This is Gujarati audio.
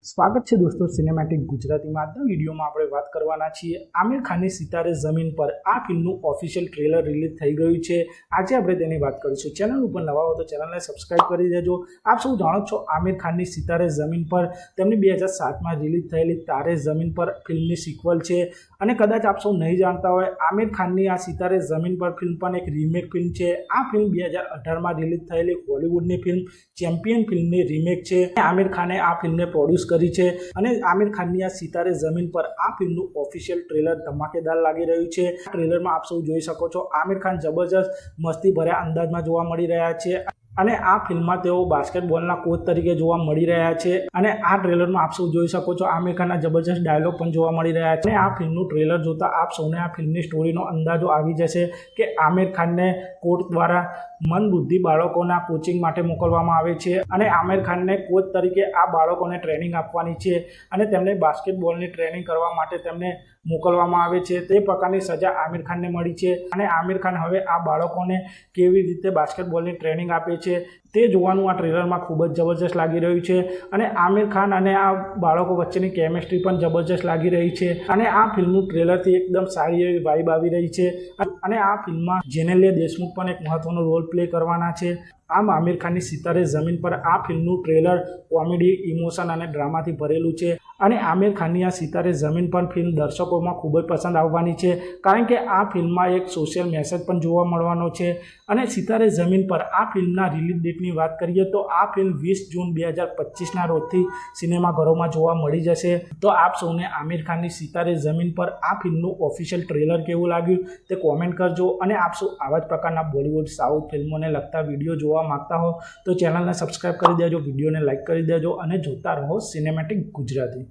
સ્વાગત છે દોસ્તો સિનેમેટિક ગુજરાતીમાં। આજના વિડીયોમાં આપણે વાત કરવાના છીએ આમિર ખાનની સિતારે ઝમીન પર આ ફિલ્મનું ઓફિશિયલ ટ્રેલર રિલીઝ થઈ ગયું છે। આજે આપણે તેની વાત કરીશું। ચેનલ ઉપર નવા હો તો ચેનલને સબસ્ક્રાઇબ કરી દેજો। આપ સૌ જાણો છો આમિર ખાનની સિતારે ઝમીન પર તેમની 2007માં રિલીઝ થયેલી તારે ઝમીન પર ફિલ્મની સિક્વલ છે। અને કદાચ આપ સૌ નહીં જાણતા હોય, આમિર ખાનની આ સિતારે ઝમીન પર ફિલ્મ પણ એક રીમેક ફિલ્મ છે। આ ફિલ્મ 2018માં રિલીઝ થયેલી હોલિવૂડની ફિલ્મ ચેમ્પિયન ફિલ્મની રીમેક છે। આમિર ખાને આ ફિલ્મને પ્રોડ્યુસ કરી છે અને આમિર ખાનની આ સિતારે ઝમીન પર આ ફિલ્મનું ઓફિશિયલ ટ્રેલર ધમાકેદાર લાગી રહ્યું છે। ટ્રેલરમાં આપ સૌ જોઈ શકો છો આમિર ખાન જબરજસ્ત મસ્તી ભર્યા અંદાજમાં જોવા મળી રહ્યા છે અને આ ફિલ્મમાં તેઓ બાસ્કેટબોલના કોચ તરીકે જોવા મળી રહ્યા છે। અને આ ટ્રેલરમાં આપ સૌ જોઈ શકો છો આમિર ખાનના જબરજસ્ત ડાયલોગ પણ જોવા મળી રહ્યા છે। અને આ ફિલ્મનું ટ્રેલર જોતા આપ સૌને આ ફિલ્મની સ્ટોરીનો અંદાજો આવી જશે કે આમિર ખાનને કોચ દ્વારા મંદબુદ્ધિ બાળકોના કોચિંગ માટે મોકલવામાં આવે છે અને આમિર ખાનને કોચ તરીકે આ બાળકોને ટ્રેનિંગ આપવાની છે અને તેમને બાસ્કેટબોલની ટ્રેનિંગ કરવા માટે તેમને મોકલવામાં આવે છે। તે પ્રકારની સજા આમિર ખાનને મળી છે અને આમિર ખાન હવે આ બાળકોને કેવી રીતે બાસ્કેટબોલની ટ્રેનિંગ આપે છે તે જોવાનું આ ટ્રેલરમાં ખૂબ જ જબરજસ્ત લાગી રહ્યું છે। અને આમિર ખાન અને આ બાળકો વચ્ચેની કેમેસ્ટ્રી પણ જબરજસ્ત લાગી રહી છે અને આ ફિલ્મનું ટ્રેલરથી એકદમ સારી એવી વાઇબ આવી રહી છે। અને આ ફિલ્મમાં જેનેલિયા દેશમુખ પણ એક મહત્વનો રોલ પ્લે કરવાના છે। આમ આમિર ખાનની સિતારે ઝમીન પર આ ફિલ્મનું ટ્રેલર કોમેડી, ઇમોશન અને ડ્રામાથી ભરેલું છે અને આમિર ખાનની આ સિતારે ઝમીન પર ફિલ્મ દર્શકોમાં ખૂબ જ પસંદ આવવાની છે કારણ કે આ ફિલ્મમાં એક સોશિયલ મેસેજ પણ જોવા મળવાનો છે। અને સિતારે ઝમીન પર આ ફિલ્મના રિલીઝ ડેટની વાત કરીએ તો આ ફિલ્મ 20 જૂન 2025ના રોજથી સિનેમાઘરોમાં જોવા મળી જશે। તો આપ સૌને આમિર ખાનની સિતારે ઝમીન પર આ ફિલ્મનું ઓફિશિયલ ટ્રેલર કેવું લાગ્યું તે કોમેન્ટ કરજો। અને આપ સૌ આવા જ પ્રકારના બોલિવૂડ, સાઉથ ફિલ્મોને લગતા વિડીયો જોવા માંગતા હો તો ચેનલને સબસ્ક્રાઇબ કરી દેજો, વિડીયોને લાઇક કરી દેજો અને જોતા રહો સિનેમેટિક ગુજરાતી।